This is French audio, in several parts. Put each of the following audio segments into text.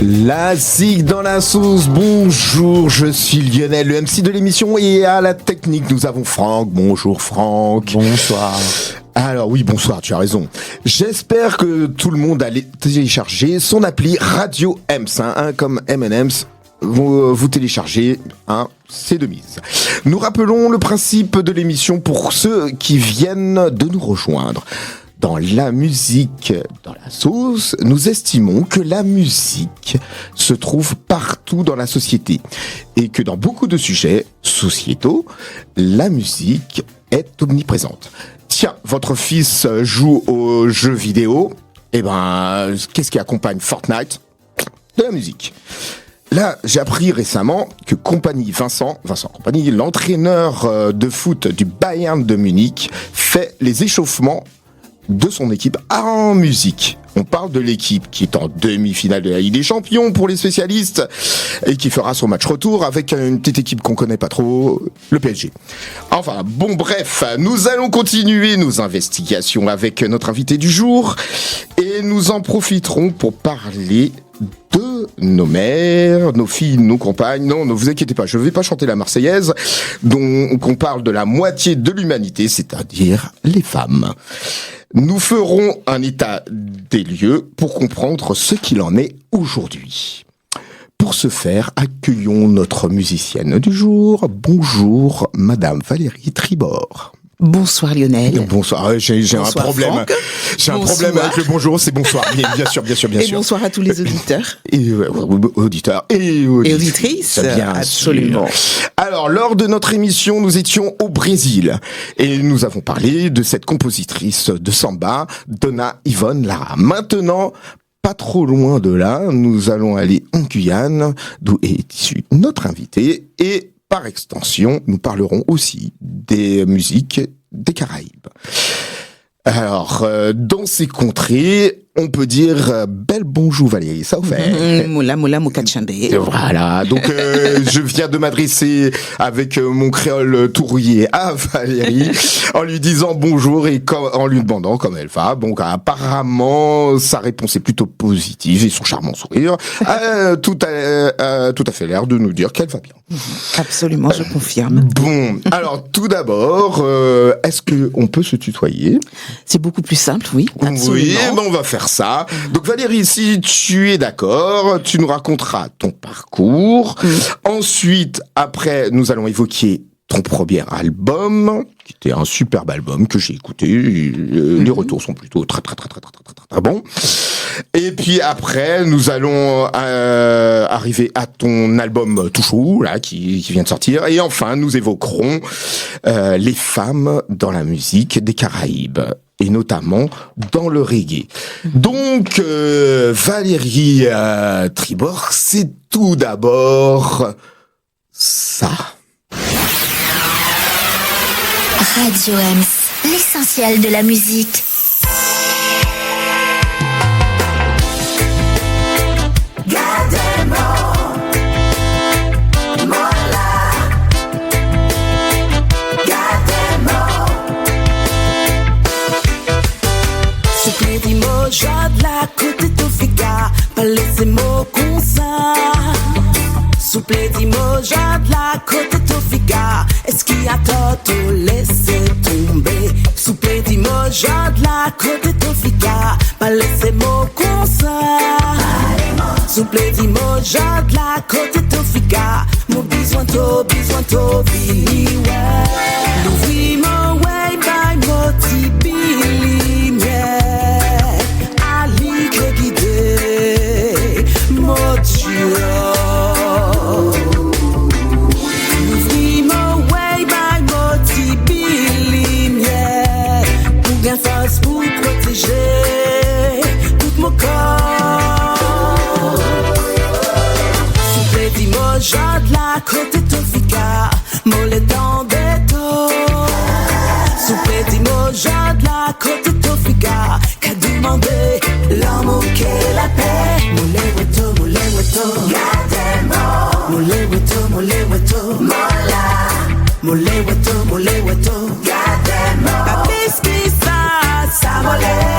La zig dans la sauce, bonjour, je suis Lionel, le MC de l'émission, et à la technique nous avons Franck. Bonjour Franck. Bonsoir. Alors oui, bonsoir, tu as raison. J'espère que tout le monde a téléchargé son appli Radio Ems, comme M&M's. Vous téléchargez, c'est de mise. Nous rappelons le principe de l'émission pour ceux qui viennent de nous rejoindre. Dans la musique, dans la sauce, nous estimons que la musique se trouve partout dans la société et que dans beaucoup de sujets sociétaux, la musique est omniprésente. Tiens, votre fils joue aux jeux vidéo, qu'est-ce qui accompagne Fortnite ? De la musique. Là, j'ai appris récemment que Vincent Kompany, l'entraîneur de foot du Bayern de Munich, fait les échauffements de son équipe en musique. On parle de l'équipe qui est en demi-finale de la Ligue des Champions pour les spécialistes et qui fera son match retour avec une petite équipe qu'on connaît pas trop, le PSG. Enfin, bref, nous allons continuer nos investigations avec notre invité du jour et nous en profiterons pour parler de nos mères, nos filles, nos compagnes. Non, ne vous inquiétez pas, je ne vais pas chanter la Marseillaise, donc on parle de la moitié de l'humanité, c'est-à-dire les femmes. Nous ferons un état des lieux pour comprendre ce qu'il en est aujourd'hui. Pour ce faire, accueillons notre musicienne du jour. Bonjour, Madame Valérie Tribord. Bonsoir Lionel. Bonsoir, j'ai un problème. Franck. J'ai un problème avec le bonjour, c'est bonsoir. Bien sûr. Et bonsoir à tous les auditeurs. Auditeurs et auditrices. Bien absolument. Sûr. Alors, lors de notre émission, nous étions au Brésil et nous avons parlé de cette compositrice de samba, Dona Ivone Lara. Maintenant, pas trop loin de là, nous allons aller en Guyane, d'où est issu notre invité, et par extension, nous parlerons aussi des musiques des Caraïbes. Alors, dans ces contrées, on peut dire bel bonjour Valérie, ça vous fait Moula Moukachande. Voilà, donc je viens de m'adresser avec mon créole tout rouillé à Valérie en lui disant bonjour et en lui demandant comment elle va. Donc apparemment, sa réponse est plutôt positive et son charmant sourire tout à fait l'air de nous dire qu'elle va bien. Absolument, je confirme. Bon, alors tout d'abord, est-ce qu'on peut se tutoyer ? C'est beaucoup plus simple, oui, absolument. Oui, on va faire ça. Donc Valérie, si tu es d'accord, tu nous raconteras ton parcours. Ensuite, après, nous allons évoquer ton premier album, qui était un superbe album que j'ai écouté. Les retours sont plutôt très bons. Et puis après, nous allons arriver à ton album tout chaud, là, qui vient de sortir. Et enfin, nous évoquerons les femmes dans la musique des Caraïbes, et notamment dans le reggae. Donc, Valérie Tribord, c'est tout d'abord ça. Radio Ems, l'essentiel de la musique. Jade la côté Tofika, pas laisser mots comme ça. Souple dis-moi, jade la côté Tofika, est-ce qu'il y a tout laisser tomber? Souple dis-moi, jade la côté Tofika, pas laisser mots comme ça. Souple dis-moi, jade la côté Tofika, mon besoin to vini ouais. L'ouvrir way by motibili miel. Force pour protéger tout mon corps. Souple dis-moi, jade la côté Tofika, mollet dans des taux. Souple dis-moi, jade la côté Tofika, qu'a demandé l'amour qu'est la paix. Mollet weto, gardez-moi. Mollet weto, mola. Mollet weto, gardez-moi. Papis qui ça volait.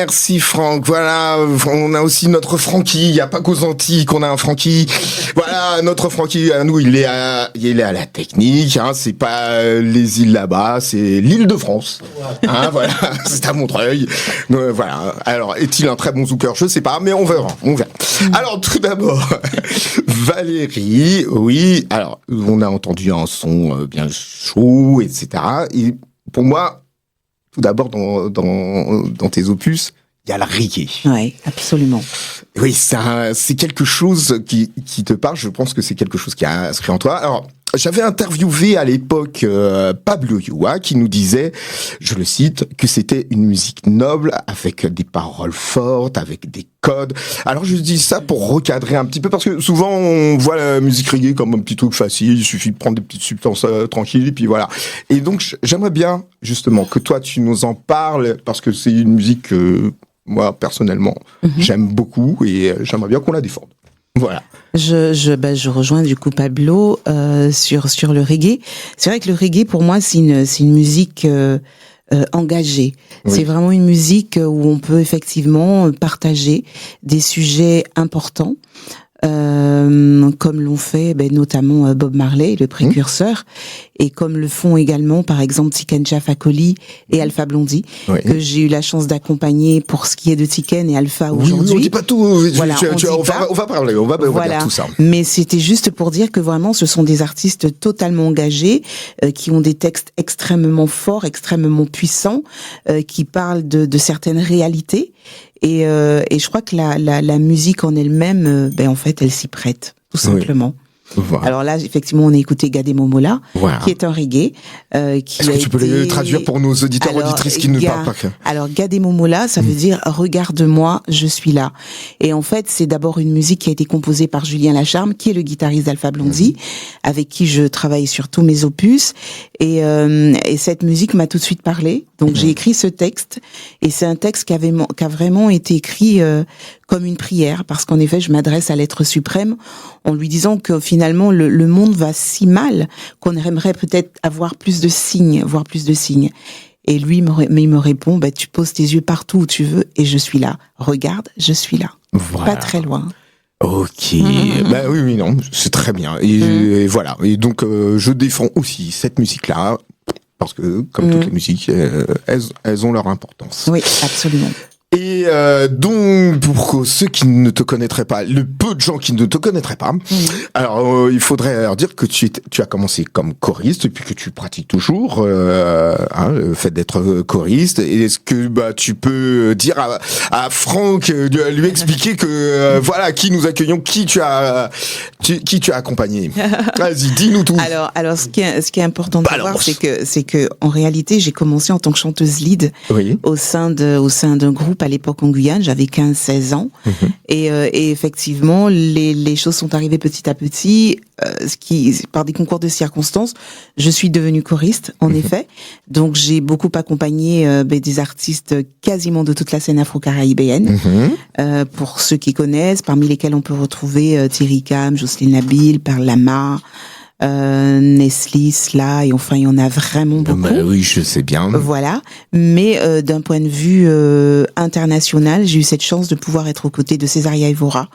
Merci Franck. Voilà, on a aussi notre Francky. Il n'y a pas qu'aux Antilles qu'on a un Francky. Voilà, notre Francky, à nous, il est à la technique. Hein, c'est pas les îles là-bas, c'est l'île de France. Hein, voilà, c'est à Montreuil. Voilà. Alors, est-il un très bon zooker? Je sais pas, mais on verra. Alors, tout d'abord, Valérie. Oui. Alors, on a entendu un son bien chaud, etc. Et pour moi, tout d'abord, dans tes opus, il y a le reggae. Oui, absolument. Oui, c'est quelque chose qui te parle. Je pense que c'est quelque chose qui a inscrit en toi. Alors, j'avais interviewé à l'époque Pablo Yua qui nous disait, je le cite, que c'était une musique noble avec des paroles fortes, avec des codes. Alors je dis ça pour recadrer un petit peu parce que souvent on voit la musique reggae comme un petit truc facile, il suffit de prendre des petites substances tranquilles et puis voilà. Et donc j'aimerais bien justement que toi tu nous en parles parce que c'est une musique que moi personnellement j'aime beaucoup et j'aimerais bien qu'on la défende. Voilà. Je rejoins du coup Pablo sur le reggae. C'est vrai que le reggae pour moi c'est une musique engagée. Oui. C'est vraiment une musique où on peut effectivement partager des sujets importants. Comme l'ont fait notamment Bob Marley, le précurseur, et comme le font également par exemple Tiken Jah Fakoly et Alpha Blondy, que j'ai eu la chance d'accompagner pour ce qui est de Tiken et Alpha aujourd'hui. On dit pas tout, voilà, on va parler, on va dire tout ça. Mais c'était juste pour dire que vraiment ce sont des artistes totalement engagés, qui ont des textes extrêmement forts, extrêmement puissants, qui parlent de certaines réalités. Et je crois que la musique en elle-même, en fait, elle s'y prête, tout simplement. Voilà. Alors là, effectivement, on a écouté Gade Momola, qui est un reggae. Est-ce que tu peux le traduire pour nos auditeurs auditrices qui ne parlent pas? Alors, Gade Momola, ça veut dire « Regarde-moi, je suis là ». Et en fait, c'est d'abord une musique qui a été composée par Julien Lacharme, qui est le guitariste d'Alpha Blondy, avec qui je travaille sur tous mes opus. Et cette musique m'a tout de suite parlé. Donc, j'ai écrit ce texte. Et c'est un texte qui a vraiment été écrit comme une prière, parce qu'en effet, je m'adresse à l'être suprême en lui disant que finalement, le monde va si mal qu'on aimerait peut-être avoir plus de signes, voir plus de signes. Et lui, il me répond, tu poses tes yeux partout où tu veux et je suis là. Regarde, je suis là. Voilà. Pas très loin. Ok, oui, non, c'est très bien. Et voilà. Et donc, je défends aussi cette musique-là, parce que, comme toutes les musiques, elles ont leur importance. Oui, absolument. Et donc, pour ceux qui ne te connaîtraient pas, le peu de gens qui ne te connaîtraient pas, alors il faudrait leur dire que tu as commencé comme choriste et puis que tu pratiques toujours le fait d'être choriste. Et est-ce que tu peux dire à Franck, lui expliquer que voilà qui nous accueillons, qui tu as accompagné. Vas-y, dis-nous tout. Alors ce qui est important de savoir, c'est que en réalité, j'ai commencé en tant que chanteuse lead au sein d'un groupe. À l'époque en Guyane, j'avais 15-16 ans. Et effectivement, les choses sont arrivées petit à petit, par des concours de circonstances, je suis devenue choriste, en effet. Donc, j'ai beaucoup accompagné des artistes quasiment de toute la scène afro-caribéenne. Pour ceux qui connaissent, parmi lesquels on peut retrouver Thierry Cam, Jocelyne Nabil, Perle Lama, Nestlé, Sla, et enfin il y en a vraiment beaucoup. Oui, je sais bien. Voilà, mais d'un point de vue international, j'ai eu cette chance de pouvoir être aux côtés de Césaria Evora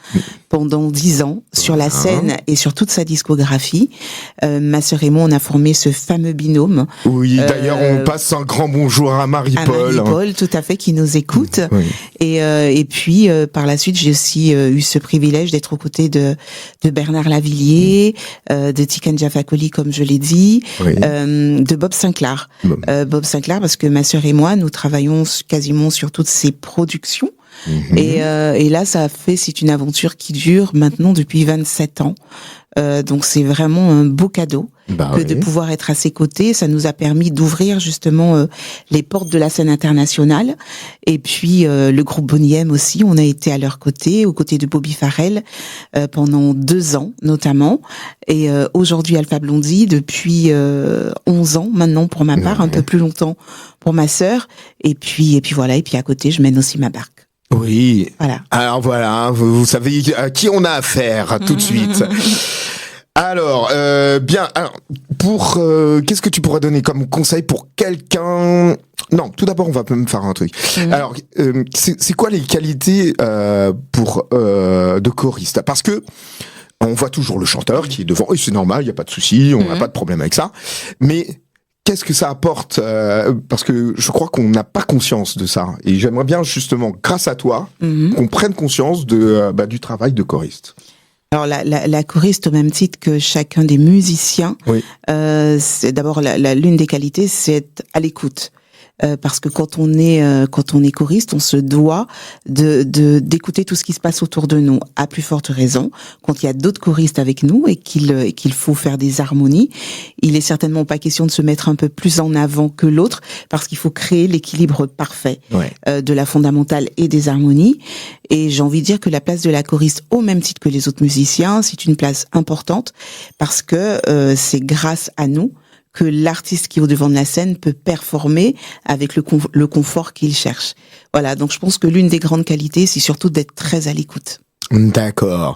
pendant 10 ans sur la scène et sur toute sa discographie. Ma sœur et moi, on a formé ce fameux binôme. Oui, d'ailleurs, on passe un grand bonjour à Marie-Paul. À Marie-Paul, tout à fait, qui nous écoute. Et puis par la suite, j'ai aussi eu ce privilège d'être aux côtés de Bernard Lavillier, de Tiken Jah Fakoly, comme je l'ai dit, de Bob Sinclair. Bob Sinclair, parce que ma sœur et moi, nous travaillons quasiment sur toutes ses productions. Et là, c'est une aventure qui dure maintenant depuis 27 ans. Donc c'est vraiment un beau cadeau de pouvoir être à ses côtés. Ça nous a permis d'ouvrir justement les portes de la scène internationale. Et puis le groupe Boney M aussi, on a été à leur côté, aux côtés de Bobby Farrell pendant 2 ans notamment. Et aujourd'hui Alpha Blondy depuis 11 ans maintenant pour ma part, un peu plus longtemps pour ma sœur. Et puis voilà. Et puis à côté, je mène aussi ma barque. Oui. Voilà. Alors voilà, vous savez à qui on a affaire tout de suite. Alors, bien. Alors, qu'est-ce que tu pourrais donner comme conseil pour quelqu'un Non, tout d'abord, on va même faire un truc. Alors, c'est quoi les qualités de choriste? Parce que on voit toujours le chanteur qui est devant, et c'est normal, il y a pas de souci, on n'a pas de problème avec ça. Mais qu'est-ce que ça apporte parce que je crois qu'on n'a pas conscience de ça. Et j'aimerais bien justement, grâce à toi, qu'on prenne conscience du travail de choriste. Alors la choriste, au même titre que chacun des musiciens, c'est d'abord l'une des qualités, c'est être à l'écoute. Parce que quand on est choriste, on se doit d'écouter tout ce qui se passe autour de nous. À plus forte raison, quand il y a d'autres choristes avec nous et qu'il faut faire des harmonies, il est certainement pas question de se mettre un peu plus en avant que l'autre, parce qu'il faut créer l'équilibre parfait de la fondamentale et des harmonies. Et j'ai envie de dire que la place de la choriste, au même titre que les autres musiciens, c'est une place importante, parce que c'est grâce à nous que l'artiste qui est au devant de la scène peut performer avec le confort qu'il cherche. Voilà, donc je pense que l'une des grandes qualités, c'est surtout d'être très à l'écoute. D'accord.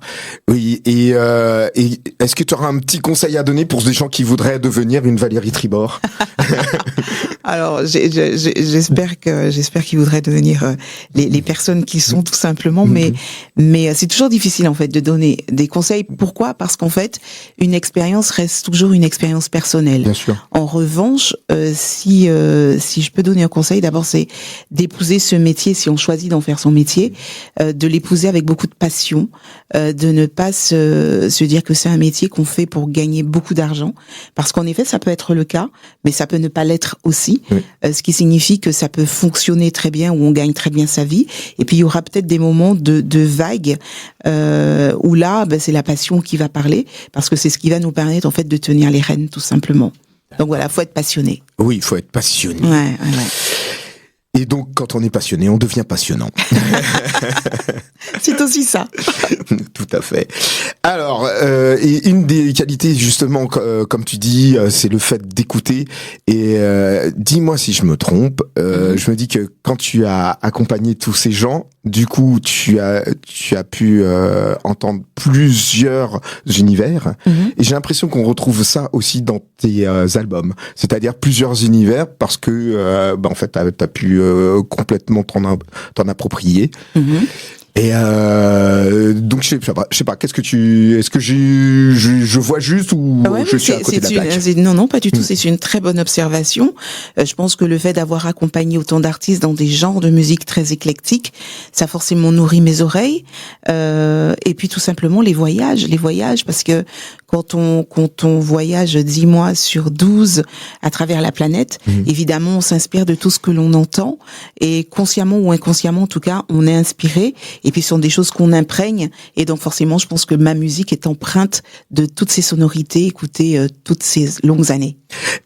Oui, et est-ce que tu auras un petit conseil à donner pour des gens qui voudraient devenir une Valérie Tribord? Alors, j'espère qu'ils voudraient devenir les personnes qu'ils sont, tout simplement, mais c'est toujours difficile en fait de donner des conseils. Pourquoi? Parce qu'en fait, une expérience reste toujours une expérience personnelle. Bien sûr. En revanche, si je peux donner un conseil, d'abord c'est d'épouser ce métier, si on choisit d'en faire son métier, de l'épouser avec beaucoup de passion. De ne pas se dire que c'est un métier qu'on fait pour gagner beaucoup d'argent, parce qu'en effet ça peut être le cas, mais ça peut ne pas l'être aussi, ce qui signifie que ça peut fonctionner très bien, où on gagne très bien sa vie, et puis il y aura peut-être des moments de vagues où là c'est la passion qui va parler, parce que c'est ce qui va nous permettre en fait de tenir les rênes, tout simplement. Donc voilà, faut être passionné. Oui, il faut être passionné. Ouais. Et donc, quand on est passionné, on devient passionnant. C'est aussi ça. Tout à fait. Alors, et une des qualités, justement, comme tu dis, c'est le fait d'écouter. Et dis-moi si je me trompe, je me dis que quand tu as accompagné tous ces gens, du coup, tu as pu entendre plusieurs univers. Et j'ai l'impression qu'on retrouve ça aussi dans tes albums. C'est-à-dire plusieurs univers, parce que, en fait, t'as pu complètement t'en approprier. Et donc je sais pas, est-ce que je vois juste ou je suis à côté de la plaque? Non, pas du tout. C'est une très bonne observation. Je pense que le fait d'avoir accompagné autant d'artistes dans des genres de musique très éclectiques, ça a forcément nourri mes oreilles. Et puis tout simplement les voyages, parce que quand on voyage 10 mois sur 12 à travers la planète, évidemment on s'inspire de tout ce que l'on entend, et consciemment ou inconsciemment en tout cas, on est inspiré. Et puis ce sont des choses qu'on imprègne, et donc forcément je pense que ma musique est empreinte de toutes ces sonorités écoutées toutes ces longues années.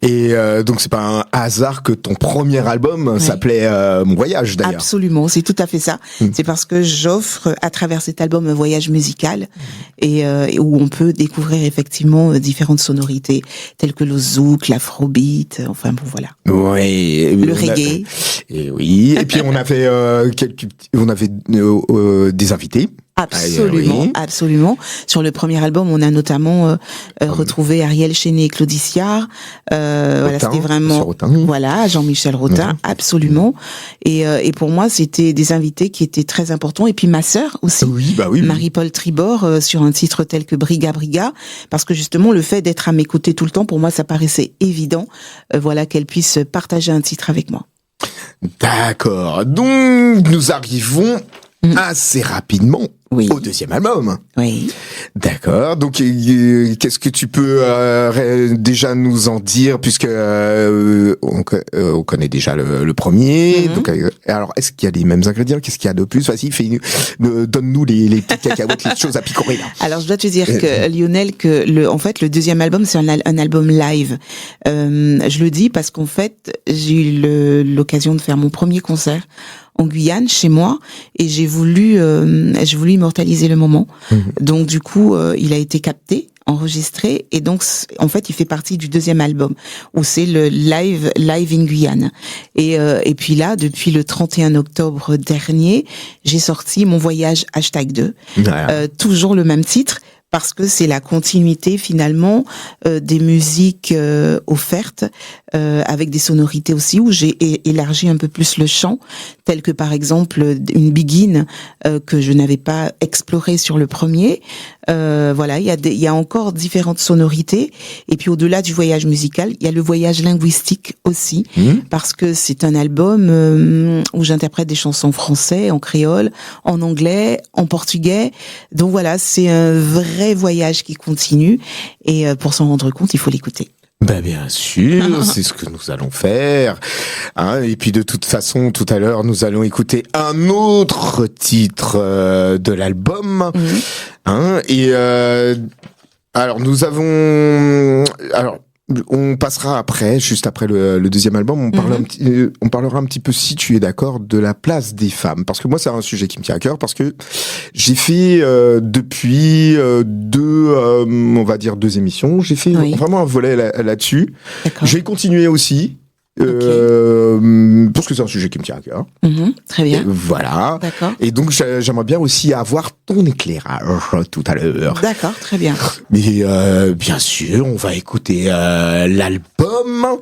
Et donc c'est pas un hasard que ton premier album s'appelait Mon Voyage d'ailleurs. Absolument, c'est tout à fait ça. C'est parce que j'offre à travers cet album un voyage musical, et où on peut découvrir effectivement différentes sonorités telles que le zouk, l'afrobeat, enfin bon voilà. Oui, le reggae. Et puis on avait des invités. Absolument, absolument. Sur le premier album, on a notamment retrouvé Ariel Chéné et Claudie Siard. Voilà, c'était vraiment voilà, Jean-Michel Rotin, absolument. Et pour moi, c'était des invités qui étaient très importants. Et puis ma sœur aussi, Marie-Paul Tribord, sur un titre tel que Briga Briga, parce que justement le fait d'être à mes côtés tout le temps, pour moi, ça paraissait évident. Voilà, qu'elle puisse partager un titre avec moi. D'accord. Donc nous arrivons assez rapidement au deuxième album. Oui. D'accord. Donc, qu'est-ce que tu peux déjà nous en dire, puisque on connaît déjà le premier. Donc, alors, est-ce qu'il y a les mêmes ingrédients? Qu'est-ce qu'il y a de plus? Vas-y, donne-nous les petites cacahuètes, les choses à picorer là. Alors, je dois te dire que Lionel, en fait, le deuxième album, c'est un album live. Je le dis parce qu'en fait, j'ai eu l'occasion de faire mon premier concert en Guyane, chez moi, et j'ai voulu immortaliser le moment. Donc du coup, il a été capté, enregistré, et donc en fait, il fait partie du deuxième album où c'est le live in Guyane. Et puis là, depuis le 31 octobre dernier, j'ai sorti Mon Voyage #2, toujours le même titre. parce que c'est la continuité finalement des musiques offertes avec des sonorités aussi où j'ai élargi un peu plus le champ, tel que par exemple une Begin que je n'avais pas exploré sur le premier. Voilà, il y a encore différentes sonorités, et puis au-delà du voyage musical, il y a le voyage linguistique aussi, parce que c'est un album où j'interprète des chansons français, en créole, en anglais, en portugais. Donc voilà, c'est un vrai voyage qui continue, et pour s'en rendre compte, il faut l'écouter. Ben bien sûr, c'est ce que nous allons faire. Hein, et puis de toute façon, tout à l'heure, nous allons écouter un autre titre de l'album. Hein, et alors nous avons, alors on passera après, juste après le deuxième album, on parlera un petit peu, si tu es d'accord, de la place des femmes, parce que moi c'est un sujet qui me tient à cœur, parce que j'ai fait depuis on va dire deux émissions, j'ai fait vraiment un volet là-dessus. Je vais continuer aussi. Parce que c'est un sujet qui me tient à cœur. Très bien. Et voilà. D'accord. Et donc j'aimerais bien aussi avoir ton éclairage tout à l'heure. D'accord, très bien. Mais bien sûr, on va écouter l'album.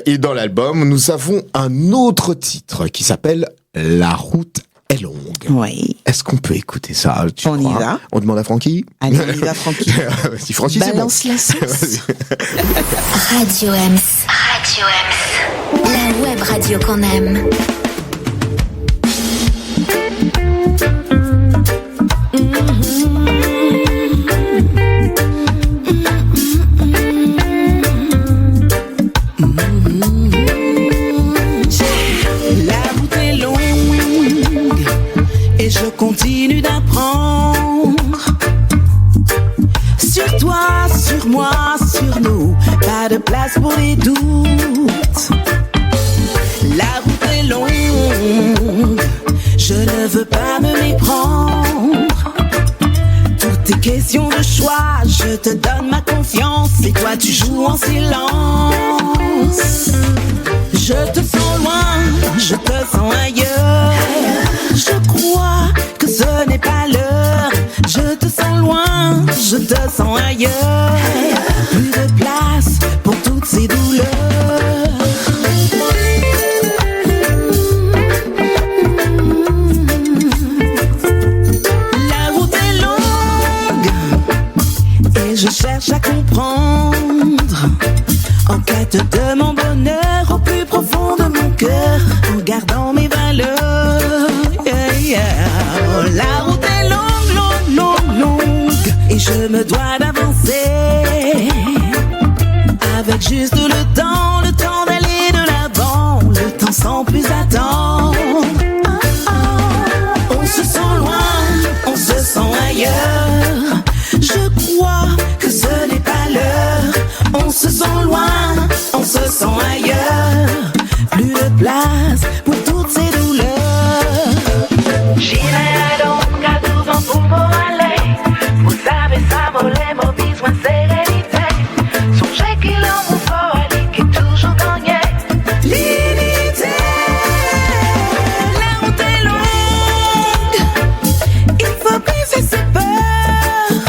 Et dans l'album, nous avons un autre titre qui s'appelle La route est longue. Oui. Est-ce qu'on peut écouter ça? On y va. On demande à Francky. Allez, on y va, Francky. Si Francky, balance c'est bon. la sauce. Radio Ems. Radio Ems. La web radio qu'on aime. Et je continue d'apprendre sur toi, sur moi, sur nous. Pas de place pour les doutes. La route est longue, je ne veux pas me méprendre. Tout est question de choix, je te donne ma confiance et toi tu joues en silence. Je te sens loin, je te sens ailleurs. Je crois que ce n'est pas l'heure. Je te sens loin, je te sens ailleurs. Plus de place pour toutes ces douleurs. La route est longue et je cherche à comprendre. En quête de mon bonheur au plus profond de mon cœur, en gardant mes valeurs. La route est longue, et je me dois d'avancer. Avec juste le temps d'aller de l'avant, le temps sans plus attendre. On se sent loin, on se sent ailleurs. Je crois que ce n'est pas l'heure. On se sent loin, on se sent ailleurs. Plus de place pour toutes ces douleurs. Gira longa do vento aller. Vous savez ça voler mon besoin sérénité. Songez qu'il en vous faut aller qui toujours gagné. L'unité. La route est longue. Il faut briser ses peurs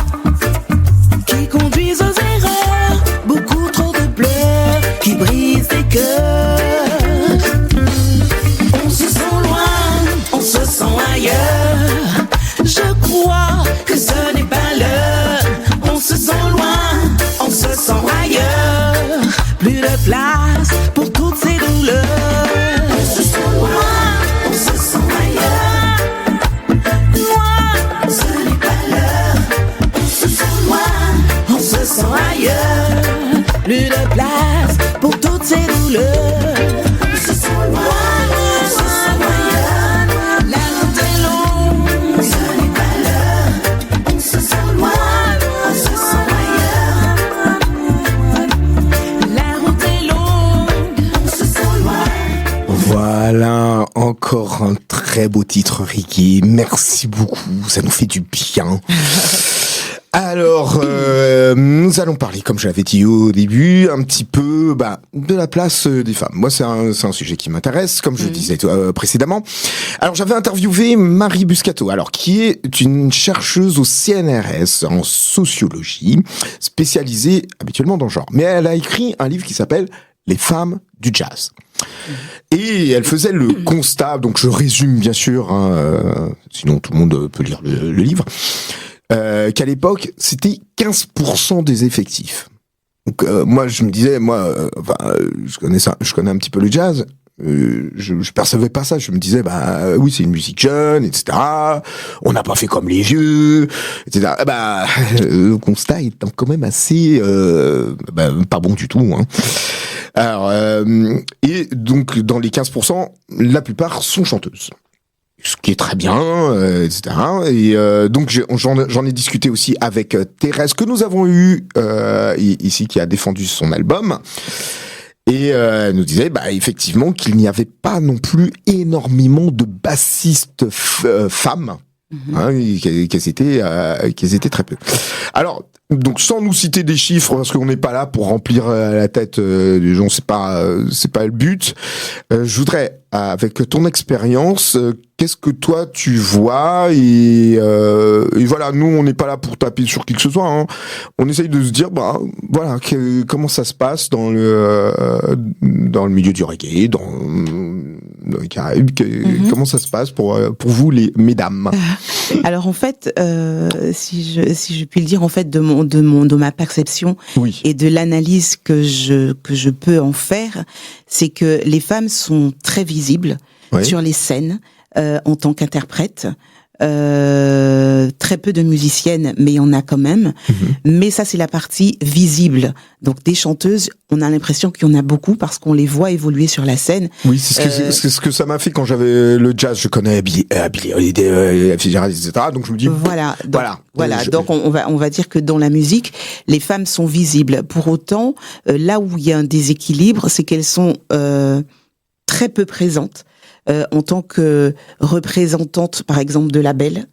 qui conduisent aux erreurs. Beaucoup trop de pleurs qui brisent des cœurs. On se sent loin, on se sent ailleurs. Je crois que ce n'est pas l'heure. On se sent loin, on se sent ailleurs. Plus de place pour toutes ces douleurs. On se sent loin, on se sent ailleurs. Loin, ce n'est pas l'heure. On se sent loin, on se sent ailleurs. Plus de place pour toutes ces douleurs. On se sent loin, on se sent ailleurs. La route est longue, ce n'est pas l'heure. On se sent loin, on se sent ailleurs. La route est longue, on se sent loin. Voilà, encore un très beau titre, Ricky. Merci beaucoup, ça nous fait du bien. Alors, nous allons parler, comme je l'avais dit au début, un petit peu de la place des femmes. Moi, c'est un sujet qui m'intéresse, comme je le disais précédemment. Alors, j'avais interviewé Marie Buscato, qui est une chercheuse au CNRS en sociologie, spécialisée habituellement dans le genre. Mais elle a écrit un livre qui s'appelle « Les femmes du jazz ». Et elle faisait le constat, donc je résume bien sûr, sinon tout le monde peut lire le livre, qu'à l'époque, c'était 15% des effectifs. Donc moi, je me disais, je connais un petit peu le jazz, je percevais pas ça. Je me disais, oui, c'est une musique jeune, etc. On n'a pas fait comme les vieux, etc. Le constat est quand même assez, pas bon du tout. Alors, et donc dans les 15%, la plupart sont chanteuses. Ce qui est très bien, etc. Et donc j'en ai discuté aussi avec Thérèse, que nous avons eu ici, qui a défendu son album. Et elle nous disait effectivement qu'il n'y avait pas non plus énormément de bassistes femmes, qu'elles étaient très peu. Alors, donc sans nous citer des chiffres, parce qu'on n'est pas là pour remplir la tête des gens, c'est pas le but. Je voudrais, avec ton expérience, qu'est-ce que toi tu vois et voilà, nous on n'est pas là pour taper sur qui que ce soit. On essaye de se dire voilà comment ça se passe dans le milieu du reggae, dans les Caraïbes, comment ça se passe pour vous les mesdames. Alors en fait, si je puis le dire, en fait de ma perception et de l'analyse que je peux en faire, c'est que les femmes sont très visibles sur les scènes en tant qu'interprètes. Très peu de musiciennes, mais il y en a quand même. Mais ça, c'est la partie visible. Donc, des chanteuses, on a l'impression qu'il y en a beaucoup parce qu'on les voit évoluer sur la scène. Oui, c'est ce que ça m'a fait quand j'avais le jazz. Je connais Billie Holiday, Fitzgerald, etc. Donc, je me dis... Voilà. Donc, on va dire que dans la musique, les femmes sont visibles. Pour autant, là où il y a un déséquilibre, c'est qu'elles sont très peu présentes. En tant que représentante, par exemple, de labels,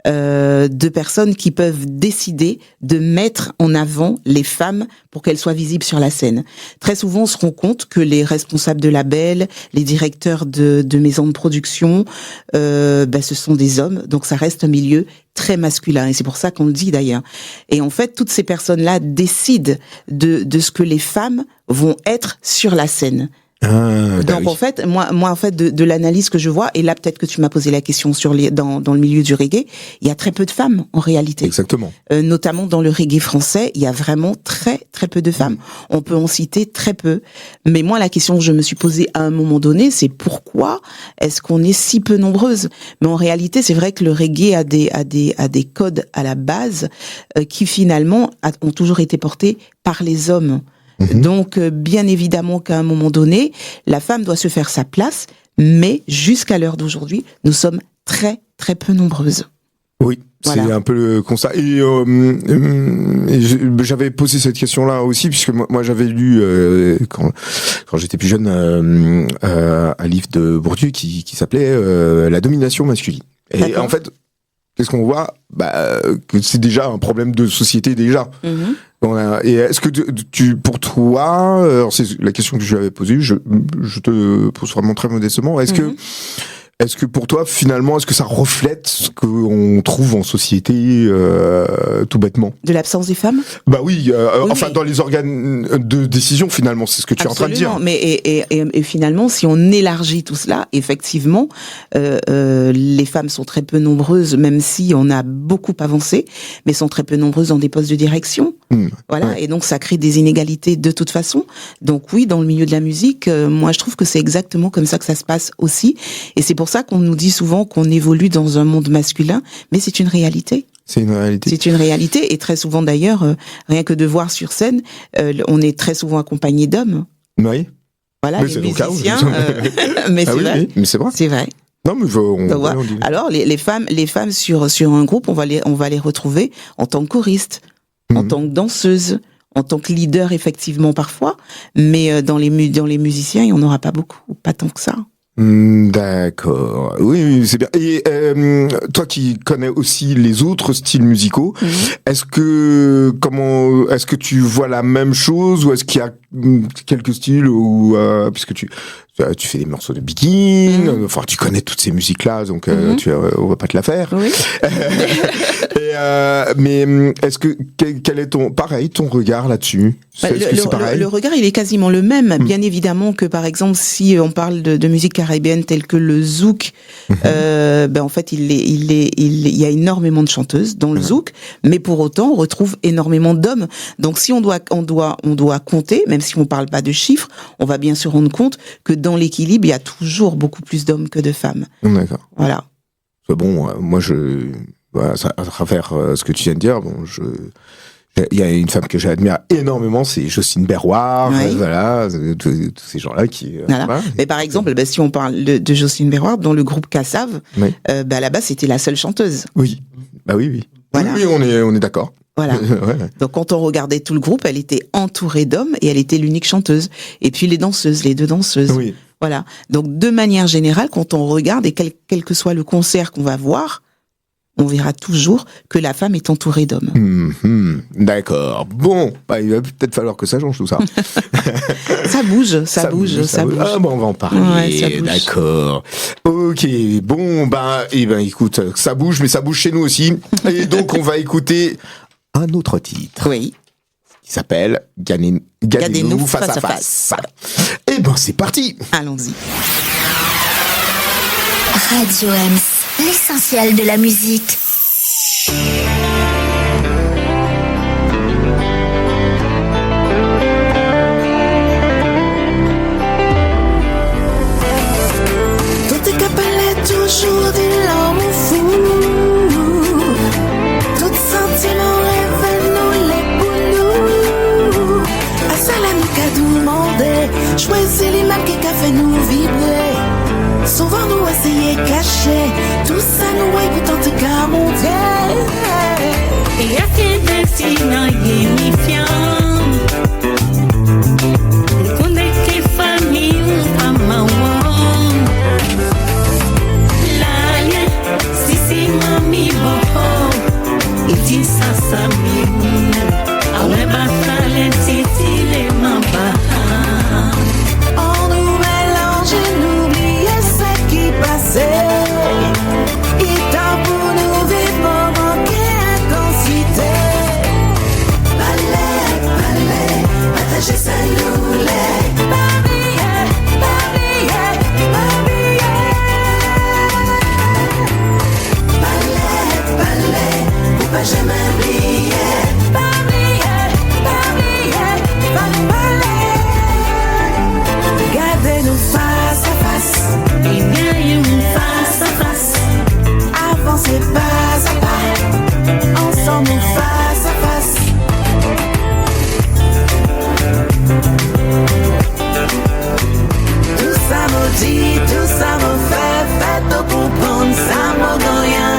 de personnes qui peuvent décider de mettre en avant les femmes pour qu'elles soient visibles sur la scène. Très souvent, on se rend compte que les responsables de labels, les directeurs de maisons de production, ce sont des hommes, donc ça reste un milieu très masculin, et c'est pour ça qu'on le dit d'ailleurs. Et en fait, toutes ces personnes-là décident de ce que les femmes vont être sur la scène. Donc en fait, moi en fait de l'analyse que je vois, et là peut-être que tu m'as posé la question dans le milieu du reggae, il y a très peu de femmes en réalité. Exactement. Notamment dans le reggae français, il y a vraiment très très peu de femmes. On peut en citer très peu. Mais moi la question que je me suis posée à un moment donné, c'est pourquoi est-ce qu'on est si peu nombreuses? Mais en réalité, c'est vrai que le reggae a des codes à la base qui finalement ont toujours été portés par les hommes. Donc, bien évidemment qu'à un moment donné, la femme doit se faire sa place, mais jusqu'à l'heure d'aujourd'hui, nous sommes très, très peu nombreuses. Oui, voilà. C'est un peu le constat. Et j'avais posé cette question-là aussi, puisque moi j'avais lu, quand j'étais plus jeune, un livre de Bourdieu qui s'appelait La domination masculine. Et en fait, qu'est-ce qu'on voit? Que c'est déjà un problème de société déjà. Et est-ce que pour toi, alors c'est la question que je lui avais posée, je te pose vraiment très modestement, est-ce que pour toi, finalement, est-ce que ça reflète ce qu'on trouve en société, tout bêtement? De l'absence des femmes? Oui, enfin, dans les organes de décision, finalement, c'est ce que tu es en train de dire. Mais et finalement, si on élargit tout cela, effectivement, les femmes sont très peu nombreuses, même si on a beaucoup avancé, mais sont très peu nombreuses dans des postes de direction. Voilà, ouais. Et donc ça crée des inégalités de toute façon. Donc oui, dans le milieu de la musique, moi je trouve que c'est exactement comme ça que ça se passe aussi. Et c'est pour ça qu'on nous dit souvent qu'on évolue dans un monde masculin, mais c'est une réalité. C'est une réalité. C'est une réalité, et très souvent d'ailleurs, rien que de voir sur scène, on est très souvent accompagné d'hommes. Oui. Voilà, mais les musiciens. Mais c'est vrai. Oui, mais c'est vrai. C'est vrai. Non, mais voilà. Alors les femmes sur un groupe, on va les retrouver en tant que choristes, en tant que danseuses, en tant que leader effectivement parfois, mais dans les musiciens, il n'y en aura pas beaucoup, pas tant que ça. D'accord. Oui, c'est bien. Et toi qui connais aussi les autres styles musicaux, est-ce que tu vois la même chose ou est-ce qu'il y a quelques styles où puisque tu fais des morceaux de Big, enfin tu connais toutes ces musiques-là, donc on va pas te la faire. Oui. Mais est-ce que quel est ton regard là-dessus? Le regard, il est quasiment le même. Bien évidemment que, par exemple, si on parle de musique caribéenne telle que le zouk, en fait, il y a énormément de chanteuses dans le zouk, mais pour autant, on retrouve énormément d'hommes. Donc, si on doit compter, même si on parle pas de chiffres, on va bien se rendre compte que dans l'équilibre, il y a toujours beaucoup plus d'hommes que de femmes. D'accord. Voilà. Bon, moi, à travers ce que tu viens de dire, il y a une femme que j'admire énormément, c'est Jocelyne Berroir, voilà, tous ces gens-là qui... Voilà. Mais par exemple, si on parle de Jocelyne Berroir, dans le groupe Kassav, à la base, c'était la seule chanteuse. Oui, oui. Voilà. Oui, on est d'accord. Voilà. Donc quand on regardait tout le groupe, elle était entourée d'hommes et elle était l'unique chanteuse. Et puis les deux danseuses. Oui. Voilà. Donc de manière générale, quand on regarde et quel que soit le concert qu'on va voir, on verra toujours que la femme est entourée d'hommes. D'accord. Bon, il va peut-être falloir que ça change tout ça. Ça bouge. Ah bon, on va en parler. Ouais, ça bouge. D'accord. Ok. Bon, écoute, ça bouge, mais ça bouge chez nous aussi. Et donc on va écouter un autre titre. Oui. Qui s'appelle Gadez-nous face à face. Et c'est parti. Allons-y. Radio M, l'essentiel de la musique. Tout est capable toujours de l'homme fou. Tout sentiment rêve nous les pour nous. À ça la nous qu'a demandé, choisis les mêmes qui fait nous vibrer. Souvent nous essayer cacher tout ça nous est pourtant te qu'à monter. Et à qui destinant y méfiant. Le connaît que famille ou pas maman. L'alien si mami bon. Il dit ça mi. Ah ouais talent titi les mamba. On nous mélange et nous il t'a pour nous vivre manquer intensité. Balai, partager ça nous l'est. Babiller, balai, pour pas jamais oublier. Balai, regardez-nous face à face. Face à face, avancez pas à pas, ensemble face à face. Tout ça me dit, tout ça me fait, faites au comprendre, ça me donne rien.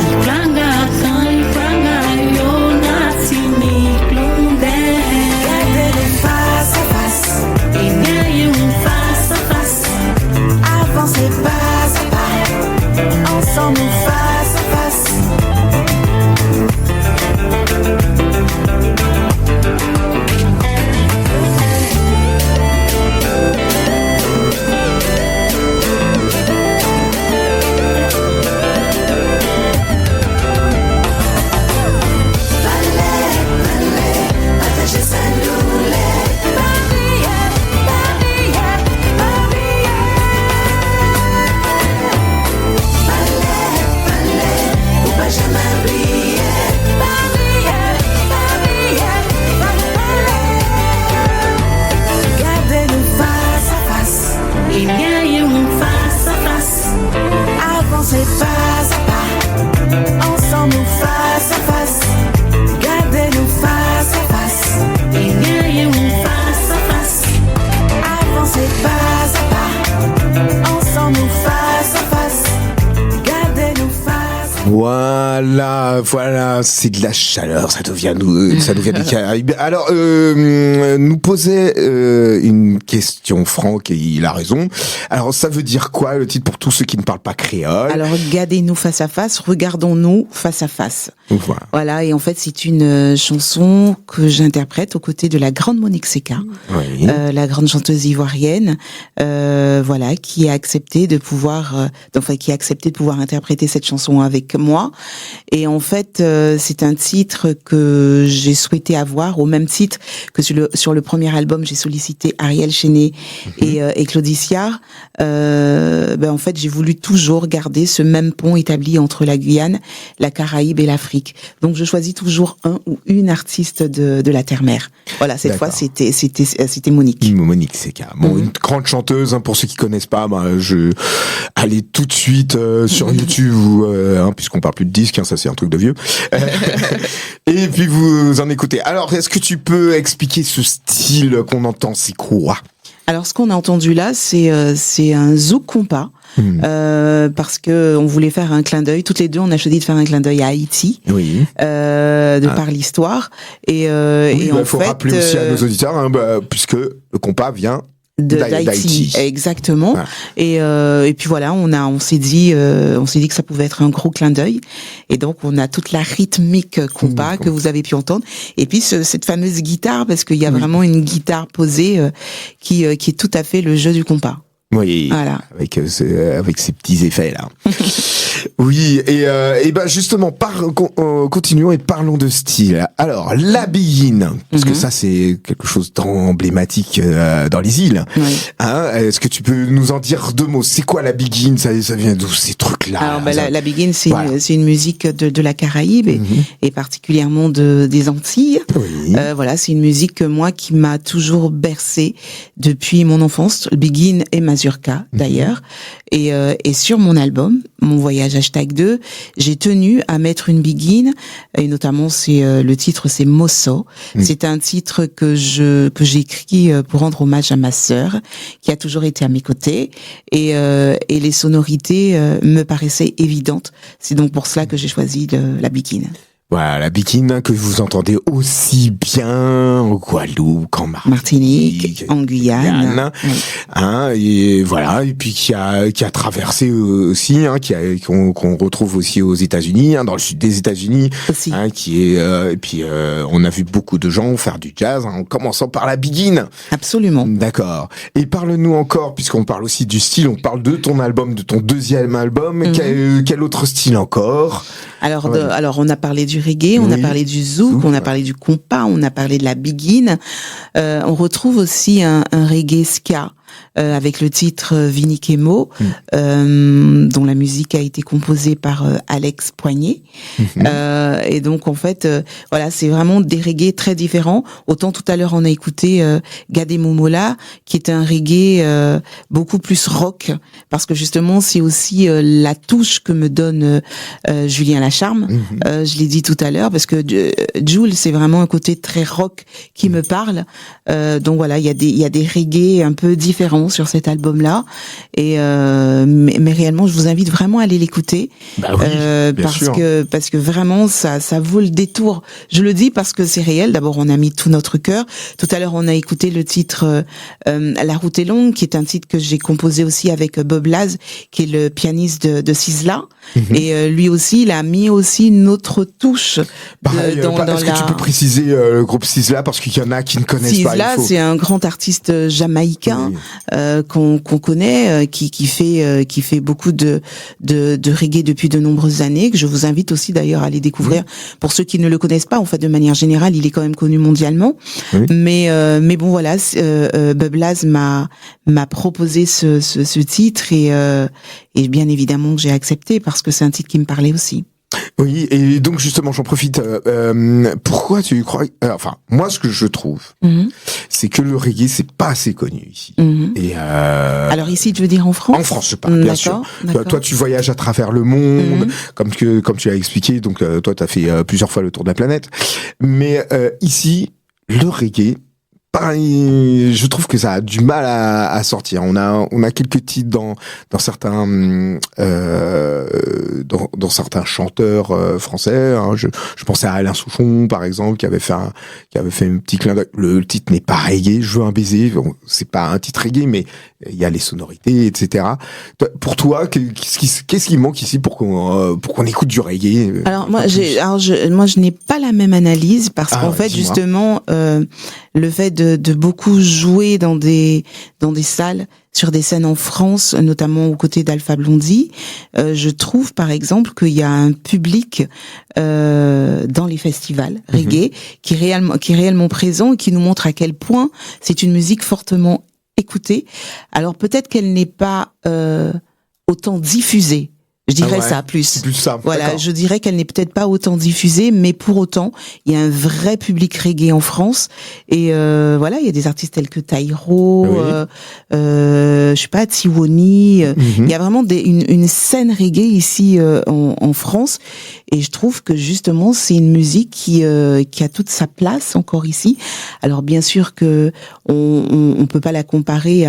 Regardez-les face à face, face à face, avancez pas à pas. Ensemble face à face. Balai, partager ça nous l'est. Jamais briller, regardez-nous face à face. Il y a une face à face. Avancez face à pas, ensemble face à face. Regardez-nous face à face. Il y a une face à face. Avancez face à pas, ensemble face à face. Regardez-nous face. Voilà, voilà, c'est de la chaleur, ça devient des Caraïbes. Alors, nous posait une question Franck, et il a raison. Alors, ça veut dire quoi le titre pour tous ceux qui ne parlent pas créole? Alors, regardez-nous face à face, regardons-nous face à face. Voilà. Voilà, et en fait, c'est une chanson que j'interprète aux côtés de la grande Monique Seka, Oui. la grande chanteuse ivoirienne, voilà, qui a accepté de pouvoir, qui a accepté de pouvoir interpréter cette chanson avec moi. Et en fait, c'est un titre que j'ai souhaité avoir au même titre que sur le premier album, j'ai sollicité Ariel Chenet et Claudie Siard. En fait, j'ai voulu toujours garder ce même pont établi entre la Guyane, la Caraïbe et l'Afrique. Donc, je choisis toujours un ou une artiste de la terre-mer. Voilà, cette fois, c'était Monique. Monique Seka. Bon, une grande chanteuse, hein, pour ceux qui connaissent pas, allez tout de suite sur YouTube, puisqu'on parle plus de disques, hein, ça c'est un truc de vieux. Et puis vous en écoutez. Alors, est-ce que tu peux expliquer ce style qu'on entend, c'est quoi? Alors, ce qu'on a entendu là, c'est un zouk compas. Parce que on voulait faire un clin d'œil. Toutes les deux, on a choisi de faire un clin d'œil à Haïti, par l'histoire. Et en faut fait, rappeler aussi à nos auditeurs, puisque le compas vient d'Haïti, exactement. Ah. Et puis voilà, on s'est dit que ça pouvait être un gros clin d'œil. Et donc on a toute la rythmique compas que vous avez pu entendre. Et puis cette fameuse guitare, parce qu'il y a vraiment une guitare posée qui est tout à fait le jeu du compas. Oui, voilà. Avec ces petits effets là. Oui, et justement, continuons et parlons de style. Alors, la biguine, parce que ça c'est quelque chose d'emblématique dans les îles. Oui. Hein, est-ce que tu peux nous en dire deux mots? C'est quoi la biguine? Ça vient d'où ces trucs-là? Alors, la biguine, c'est une musique de la Caraïbe et particulièrement des Antilles. Oui. Voilà, c'est une musique que moi qui m'a toujours bercée depuis mon enfance. Biguine et mazurka d'ailleurs. Et sur mon album, mon voyage #2, j'ai tenu à mettre une biguine, et notamment le titre c'est Mosso. C'est un titre que j'ai écrit pour rendre hommage à ma sœur qui a toujours été à mes côtés, et les sonorités me paraissaient évidentes. C'est donc pour cela que j'ai choisi la biguine. Voilà, la biguine que vous entendez aussi bien en Guadeloupe qu'en Martinique, en Guyane. Oui. Hein, et voilà, et puis qui a traversé aussi, hein, qu'on retrouve aussi aux États-Unis, hein, dans le sud des États-Unis, hein, et puis on a vu beaucoup de gens faire du jazz, hein, en commençant par la biguine. Absolument. D'accord. Et parle-nous encore, puisqu'on parle aussi du style, on parle de ton album, de ton deuxième album. Quel autre style encore? Alors on a parlé du reggae, on a parlé du zouk, on a parlé du compas, on a parlé de la biguine. On retrouve aussi un reggae ska avec le titre Vinikemo, dont la musique a été composée par Alex Poignet. Et donc en fait, voilà, c'est vraiment des reggae très différents. Autant tout à l'heure on a écouté Gade Momola, qui est un reggae beaucoup plus rock, parce que justement c'est aussi la touche que me donne Julien Lacharme. Je l'ai dit tout à l'heure, parce que Jules, c'est vraiment un côté très rock qui me parle. Donc voilà, il y a des reggae un peu différents sur cet album-là, et mais réellement, je vous invite vraiment à aller l'écouter, parce que vraiment ça vaut le détour. Je le dis parce que c'est réel. D'abord, on a mis tout notre cœur. Tout à l'heure, on a écouté le titre La route est longue, qui est un titre que j'ai composé aussi avec Bob Laz, qui est le pianiste de Sizzla, et lui aussi, il a mis aussi une autre touche. Est-ce que tu peux préciser le groupe Sizzla, parce qu'il y en a qui ne connaissent pas? Sizzla, c'est un grand artiste jamaïcain. Qu'on connaît, qui fait beaucoup de reggae depuis de nombreuses années, que je vous invite aussi d'ailleurs à aller découvrir. Pour ceux qui ne le connaissent pas, en fait, de manière générale, il est quand même connu mondialement. Mais bon, voilà, Bob Laz m'a proposé ce titre, et bien évidemment que j'ai accepté, parce que c'est un titre qui me parlait aussi. Oui, et donc justement, j'en profite. Pourquoi tu crois? Enfin, moi, ce que je trouve, c'est que le reggae, c'est pas assez connu ici. Et alors ici, tu veux dire en France? En France, je parle, bien sûr. Toi, tu voyages à travers le monde, comme tu l'as expliqué. Donc, toi, t'as fait plusieurs fois le tour de la planète. Mais ici, le reggae, je trouve que ça a du mal à sortir. On a quelques titres dans certains dans certains chanteurs français. Hein. Je pensais à Alain Souchon par exemple qui avait fait un petit clin d'œil. Le titre n'est pas reggae. Je veux un baiser. Bon, c'est pas un titre reggae, mais il y a les sonorités, etc. Pour toi, qu'est-ce qui manque ici pour qu'on écoute du reggae? Alors moi, je n'ai pas la même analyse parce qu'en fait, dis-moi. justement, le fait de beaucoup jouer dans des salles, sur des scènes en France, notamment aux côtés d'Alpha Blondy, je trouve par exemple qu'il y a un public dans les festivals reggae qui est réellement présent et qui nous montre à quel point c'est une musique fortement écoutée. Alors peut-être qu'elle n'est pas autant diffusée. Je dirais ça plus. C'est plus ça. Voilà, D'accord. je dirais qu'elle n'est peut-être pas autant diffusée, mais pour autant, il y a un vrai public reggae en France. Et voilà, il y a des artistes tels que Taïro, je sais pas, Tiwoni. Il y a vraiment une scène reggae ici en France. Et je trouve que justement, c'est une musique qui a toute sa place encore ici. Alors bien sûr que on peut pas la comparer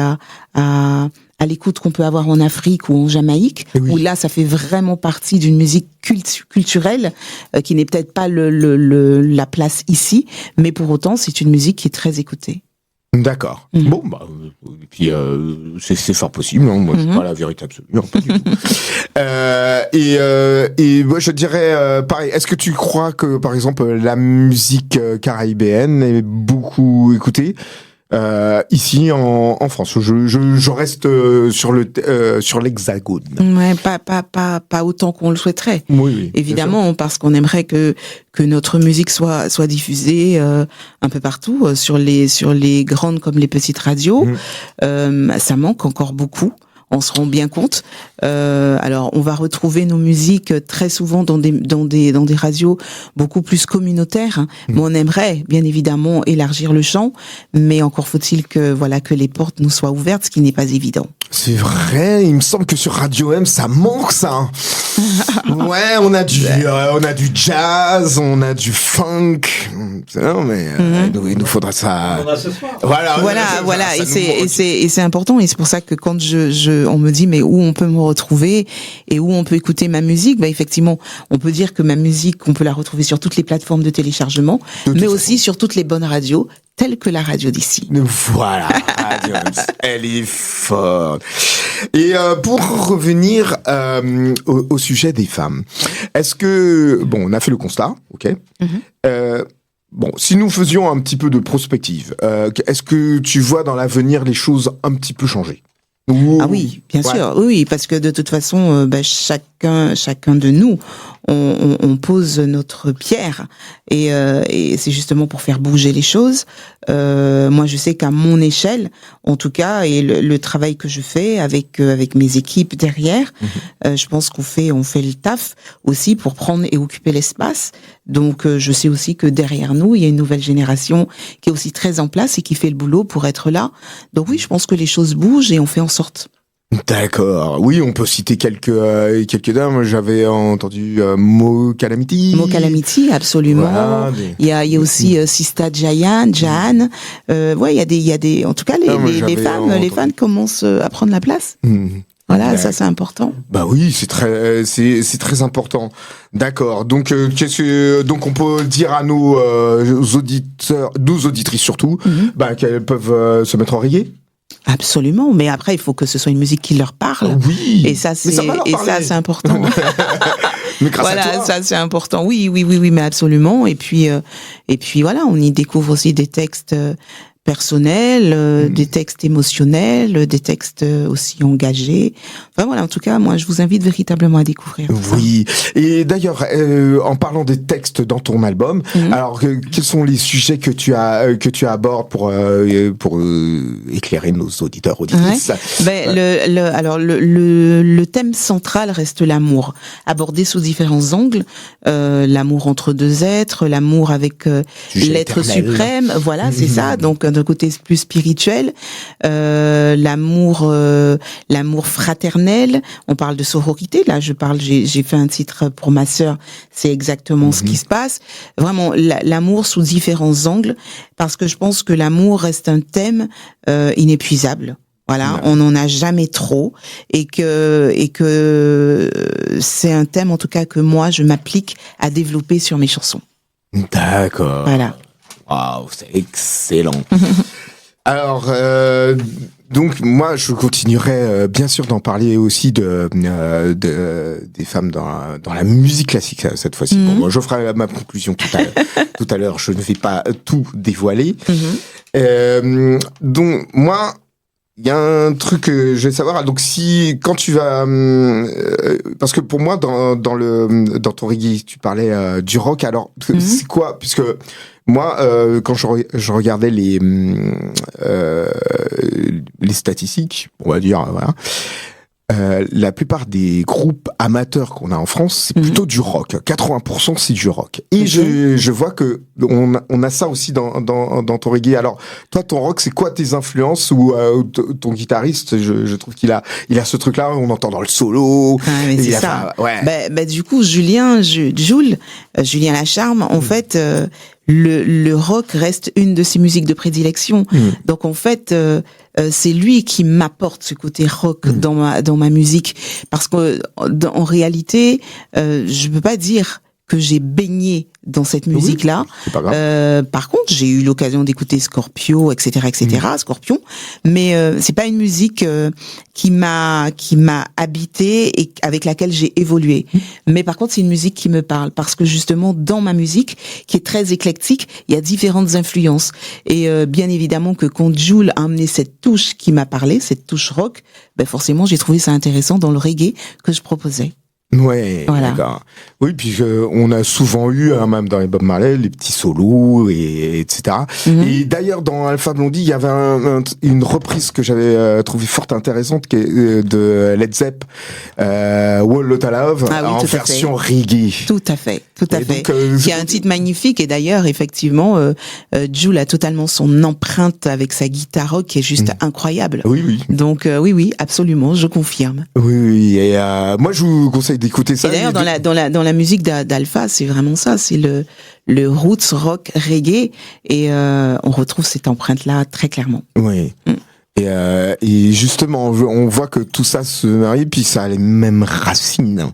à l'écoute qu'on peut avoir en Afrique ou en Jamaïque, où là, ça fait vraiment partie d'une musique culturelle qui n'est peut-être pas la place ici, mais pour autant, c'est une musique qui est très écoutée. D'accord. Bon, et puis c'est fort possible. Hein. Moi, c'est pas la vérité absolue. Non, pas du tout. Et moi, je dirais pareil. Est-ce que tu crois que, par exemple, la musique caribéenne est beaucoup écoutée? Ici en France, je reste sur l'Hexagone. Ouais, pas autant qu'on le souhaiterait. Oui, évidemment, parce qu'on aimerait que notre musique soit diffusée un peu partout sur les grandes comme les petites radios. Ça manque encore beaucoup. On se rend bien compte. Alors, on va retrouver nos musiques très souvent dans des radios beaucoup plus communautaires. Mais on aimerait, bien évidemment, élargir le champ. Mais encore faut-il que les portes nous soient ouvertes, ce qui n'est pas évident. C'est vrai. Il me semble que sur Radio M, ça manque ça. Ouais, on a du jazz, on a du funk. Non, mais il nous faudra ça. On a ce soir. Voilà. Et c'est important. Et c'est pour ça que quand on me dit mais où on peut me retrouver et où on peut écouter ma musique, effectivement, on peut dire que ma musique, on peut la retrouver sur toutes les plateformes de téléchargement, mais aussi sur toutes les bonnes radios, telles que la radio d'ici. Voilà, Radio M, elle est forte. Et pour revenir au sujet des femmes, est-ce que on a fait le constat, ok. Si nous faisions un petit peu de prospective, est-ce que tu vois dans l'avenir les choses un petit peu changer? Ah oui, bien sûr, oui, parce que de toute façon, chacun de nous, on pose notre pierre et c'est justement pour faire bouger les choses. Moi, je sais qu'à mon échelle, en tout cas, et le travail que je fais avec mes équipes derrière, je pense qu'on fait le taf aussi pour prendre et occuper l'espace. Donc, je sais aussi que derrière nous, il y a une nouvelle génération qui est aussi très en place et qui fait le boulot pour être là. Donc oui, je pense que les choses bougent et on fait en sorte. D'accord. Oui, on peut citer quelques dames. J'avais entendu Mo Calamity. Mo Calamity, absolument. Voilà, il y a aussi Sista Jahan. Ouais, il y a des. En tout cas, les femmes commencent à prendre la place. Voilà, ça c'est important. Bah oui, c'est très important. D'accord. Donc on peut dire à nos auditeurs, nos auditrices surtout, qu'elles peuvent se mettre en reggae. Absolument, mais après il faut que ce soit une musique qui leur parle. Oui. Et ça c'est important. Mais grâce à toi. Ça c'est important. Oui, mais absolument. Et puis voilà, on y découvre aussi des textes personnels, des textes émotionnels, des textes aussi engagés. Enfin voilà, en tout cas, moi je vous invite véritablement à découvrir. Oui. Et d'ailleurs, en parlant des textes dans ton album, alors quels sont les sujets que tu abordes pour éclairer nos auditeurs auditrices? Le thème central reste l'amour, abordé sous différents angles. L'amour entre deux êtres, l'amour avec l'être suprême. Voilà, c'est ça. Donc d'un côté plus spirituel, l'amour fraternel. On parle de sororité. Là, j'ai fait un titre pour ma sœur. C'est exactement ce qui se passe. Vraiment, l'amour sous différents angles, parce que je pense que l'amour reste un thème inépuisable. Voilà, on n'en a jamais trop, et que c'est un thème en tout cas que moi je m'applique à développer sur mes chansons. D'accord. Voilà. Waouh, c'est excellent. Alors, donc moi je continuerai bien sûr d'en parler aussi des femmes dans la musique classique cette fois-ci. Bon, moi, je ferai ma conclusion tout à l'heure. Je ne vais pas tout dévoiler. Donc moi. Il y a un truc que je vais savoir. Donc quand tu vas, parce que pour moi dans ton reggae, tu parlais du rock. Alors c'est quoi? Puisque moi, quand je regardais les statistiques, on va dire, voilà. La plupart des groupes amateurs qu'on a en France, c'est plutôt du rock. 80% c'est du rock. Et je vois que on a ça aussi dans ton reggae. Alors, toi, ton rock, c'est quoi tes influences ou ton guitariste? Je trouve qu'il a ce truc-là, on entend dans le solo. Ah, mais c'est ça. Bah, du coup, Julien Lacharme, en fait, le rock reste une de ses musiques de prédilection. Donc en fait, c'est lui qui m'apporte ce côté rock dans ma musique, parce que en réalité, je peux pas dire que j'ai baigné dans cette musique-là. C'est pas grave. Par contre, j'ai eu l'occasion d'écouter Scorpio, etc., Scorpion, mais c'est pas une musique qui m'a habité et avec laquelle j'ai évolué. Mais par contre, c'est une musique qui me parle, parce que justement, dans ma musique, qui est très éclectique, il y a différentes influences. Et bien évidemment que quand Jules a amené cette touche qui m'a parlé, cette touche rock, ben forcément, j'ai trouvé ça intéressant dans le reggae que je proposais. Ouais, voilà. D'accord. Oui, puis on a souvent eu, même dans les Bob Marley, les petits solos, etc. Et d'ailleurs, dans Alpha Blondie, il y avait une reprise que j'avais trouvée fort intéressante, qui est de Led Zepp, Wall Lotta Love, en version reggae. Tout à fait. Donc, qui a un titre magnifique, et d'ailleurs, effectivement, Jules a totalement son empreinte avec sa guitare rock, qui est juste incroyable. Oui. Donc, oui, absolument, je confirme. Oui, et moi, je vous conseille d'écouter ça. Et d'ailleurs, dans la musique d'Alpha, c'est vraiment ça, c'est le roots rock reggae, et on retrouve cette empreinte-là très clairement. Oui. Et justement, on voit que tout ça se marie, puis ça a les mêmes racines.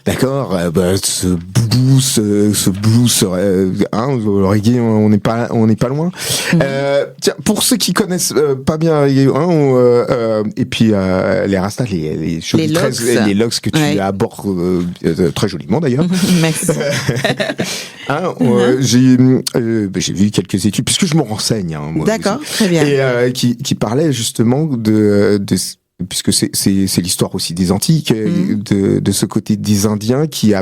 D'accord? Ce blues, le reggae, on n'est pas loin. Tiens, pour ceux qui connaissent pas bien reggae, et puis les rastas, les locks que tu abordes très joliment d'ailleurs. Merci. J'ai vu quelques études, puisque je me renseigne. Moi, d'accord, aussi. Très bien. Et qui parlait justement puisque c'est l'histoire aussi des Antilles, de ce côté des Indiens qui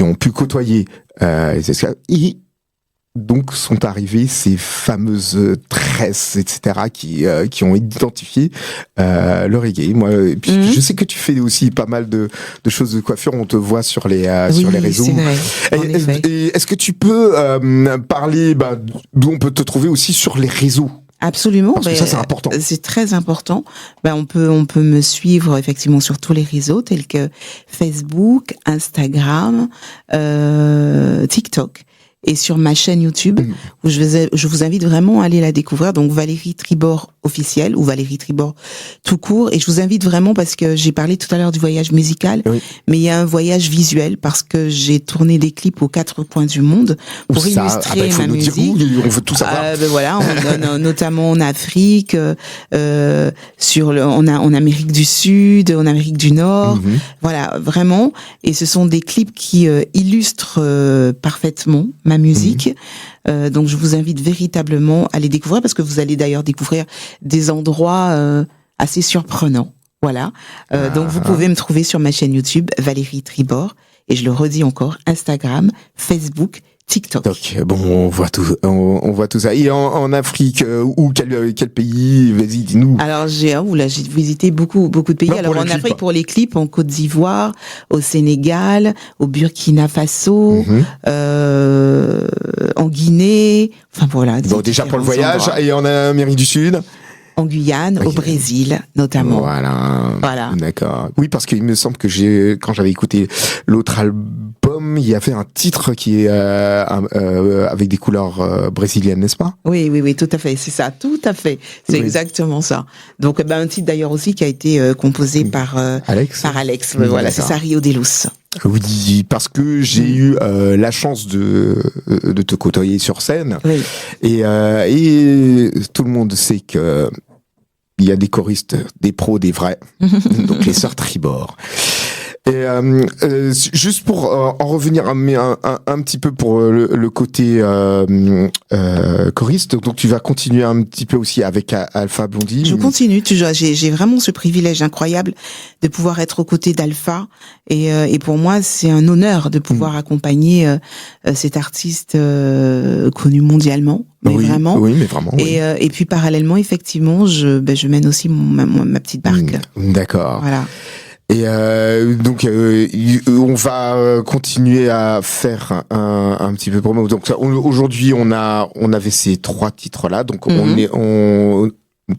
ont pu côtoyer les esclaves, et donc sont arrivées ces fameuses tresses, etc., qui ont identifié le reggae. Moi, et puis je sais que tu fais aussi pas mal de choses de coiffure. On te voit sur les réseaux. C'est vrai, et est-ce que tu peux parler d'où on peut te trouver aussi sur les réseaux? Absolument. Parce que ça, c'est important. C'est très important. On peut me suivre effectivement sur tous les réseaux tels que Facebook, Instagram, TikTok. Et sur ma chaîne YouTube, où je vous invite vraiment à aller la découvrir. Donc Valérie Tribord officielle, ou Valérie Tribord tout court. Et je vous invite vraiment, parce que j'ai parlé tout à l'heure du voyage musical, mais il y a un voyage visuel, parce que j'ai tourné des clips aux 4 coins du monde pour illustrer ma musique. On veut tout savoir. Voilà, notamment en Afrique, en Amérique du Sud, en Amérique du Nord. Voilà, vraiment. Et ce sont des clips qui illustrent parfaitement ma musique. Donc je vous invite véritablement à les découvrir, parce que vous allez d'ailleurs découvrir des endroits assez surprenants. Voilà. Donc vous pouvez me trouver sur ma chaîne YouTube Valérie Tribord, et je le redis encore, Instagram, Facebook, TikTok. Donc, bon, on voit tout ça. Et en Afrique, quel pays? Vas-y, dis-nous. Alors j'ai visité beaucoup de pays. Non, Alors pour en les Afrique clips. pour les clips, en Côte d'Ivoire, au Sénégal, au Burkina Faso, en Guinée. Enfin voilà. Bon, déjà pour le différents voyage, endroits. et en Amérique du Sud. En Guyane, Ok. au Brésil notamment. Voilà. D'accord. Oui, parce qu'il me semble que quand j'avais écouté l'autre album, il y avait un titre qui est avec des couleurs brésiliennes, n'est-ce pas? Oui, tout à fait. C'est ça, tout à fait. C'est Oui. exactement ça. Donc un titre d'ailleurs aussi qui a été composé par Alex. Alex. Oui, Voilà, c'est d'accord. ça, Rio de Luz. Oui, parce que j'ai eu la chance de te côtoyer sur scène. Oui. Et tout le monde sait que il y a des choristes, des pros, des vrais, donc les sœurs Tribord. Et juste pour en revenir un petit peu pour le côté choriste, donc tu vas continuer un petit peu aussi avec Alpha Blondy. Je continue. J'ai vraiment ce privilège incroyable de pouvoir être aux côtés d'Alpha. Et pour moi, c'est un honneur de pouvoir accompagner cet artiste connu mondialement. Mais oui, vraiment. Oui, mais vraiment. Oui. Et puis parallèlement, effectivement, je mène aussi ma petite barque. D'accord. Voilà. Et donc on va continuer à faire un petit peu promo. Donc aujourd'hui on avait ces 3 titres là. Donc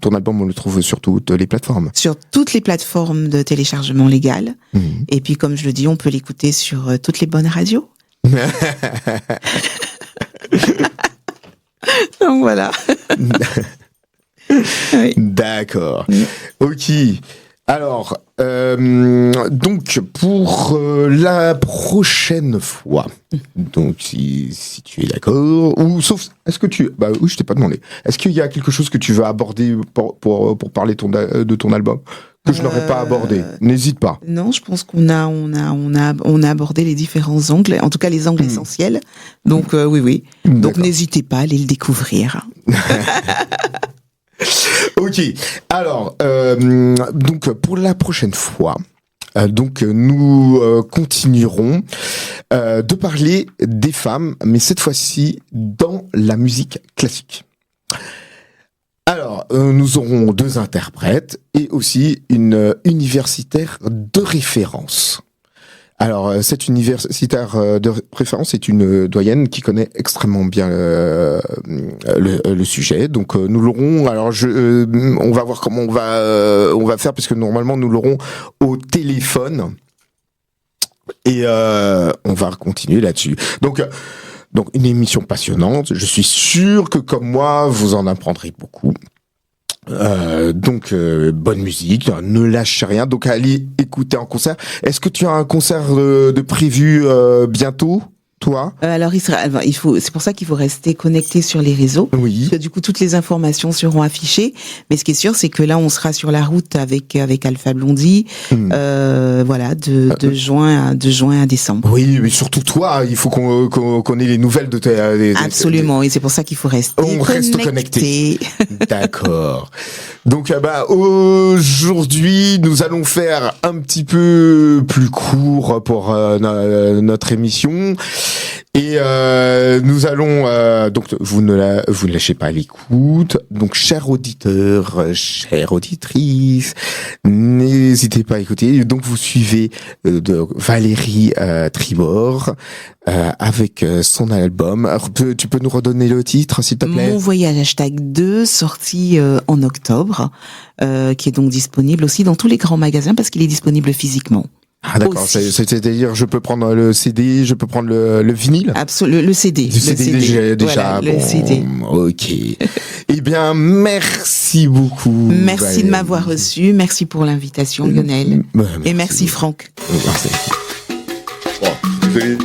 ton album on le trouve sur toutes les plateformes. Sur toutes les plateformes de téléchargement légal. Et puis comme je le dis, on peut l'écouter sur toutes les bonnes radios. Donc voilà. Oui. D'accord. Ok. Alors, donc pour la prochaine fois, donc si tu es d'accord, ou sauf, est-ce que oui, je t'ai pas demandé. Est-ce qu'il y a quelque chose que tu veux aborder pour parler de ton album que je n'aurais pas abordé? N'hésite pas. Non, je pense qu'on a abordé les différents angles, en tout cas les angles essentiels. Donc oui. Donc D'accord. n'hésitez pas à aller le découvrir. Ok. Alors, donc pour la prochaine fois, nous continuerons de parler des femmes, mais cette fois-ci dans la musique classique. Alors, nous aurons 2 interprètes et aussi une universitaire de référence. Alors, cette universitaire de référence est une doyenne qui connaît extrêmement bien le sujet. Donc, nous l'aurons. Alors, on va voir comment on va faire, parce que normalement, nous l'aurons au téléphone. Et on va continuer là-dessus. Donc, une émission passionnante. Je suis sûr que, comme moi, vous en apprendrez beaucoup. Bonne musique, ne lâchez rien. Donc allez écouter en concert. Est-ce que tu as un concert de prévu bientôt, toi? Alors c'est pour ça qu'il faut rester connecté sur les réseaux. Oui. Parce que du coup toutes les informations seront affichées. Mais ce qui est sûr, c'est que là on sera sur la route avec Alpha Blondy. Voilà, de juin à décembre. Oui, mais surtout toi, il faut qu'on ait les nouvelles de tes. Absolument, et c'est pour ça qu'il faut rester reste connecté. D'accord. Donc aujourd'hui, nous allons faire un petit peu plus court pour notre émission. Et nous allons donc vous ne lâchez pas l'écoute. Donc chers auditeurs, chères auditrices, n'hésitez pas à écouter. Donc vous suivez de Valérie Tribord avec son album. Alors, tu peux nous redonner le titre, s'il te plaît? Mon voyage #2, sorti en octobre, qui est donc disponible aussi dans tous les grands magasins parce qu'il est disponible physiquement. Ah d'accord, c'est-à-dire je peux prendre le CD, je peux prendre le vinyle? Absolument, le CD. Le CD déjà voilà, le CD. Ok. Eh bien, merci beaucoup. Merci Valérie. de m'avoir reçu, merci pour l'invitation Lionel. Merci. Et merci Franck. Merci. Bon, désolé.